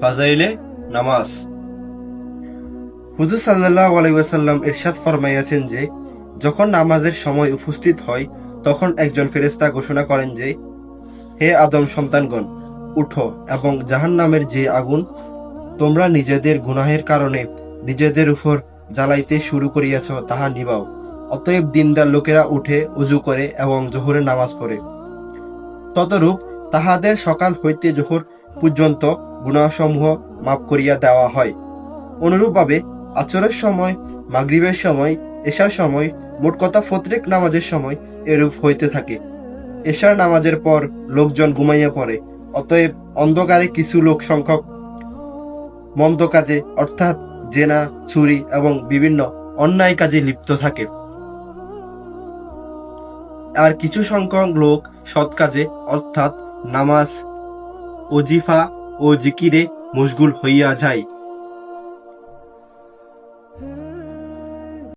ফাজাইলে নামাজ। হুজুর সাল্লাল্লাহু আলাইহি ওয়াসাল্লাম ইরশাদ ফরমাইয়াছেন যে, যখন নামাজের সময় উপস্থিত হয় তখন একজন ফেরেশতা ঘোষণা করেন যে, হে আদম সন্তানগণ, উঠো এবং জাহান্নামের যে আগুন তোমরা নিজেদের গুনাহের কারণে নিজেদের উপর জ্বালাইতে শুরু করিয়াছ তাহা নিবাও। অতএব দিনদার লোকেরা উঠে উজু করে এবং জোহরের নামাজ পড়ে। তদরূপ তাহাদের সকাল হইতে জোহর পর্যন্ত গুনাহসমূহ মাফ করিয়া দেওয়া হয়। অনুরূপভাবে আসরের সময়, মাগরিবের সময়, এশার সময়, মোট কথা প্রত্যেক নামাজের সময় এরূপ হইতে থাকে। এশার নামাজের পর লোকজন ঘুমাইয়া পড়ে, অতএব অন্ধকারে কিছু লোক সংখ্যক মন্দ কাজে অর্থাৎ জেনা, চুরি এবং বিভিন্ন অন্যায় কাজে লিপ্ত থাকে, আর কিছু সংখ্যক লোক সৎ কাজে অর্থাৎ নামাজ, ওজিফা ও জিকিরে মশগুল হইয়া যায়।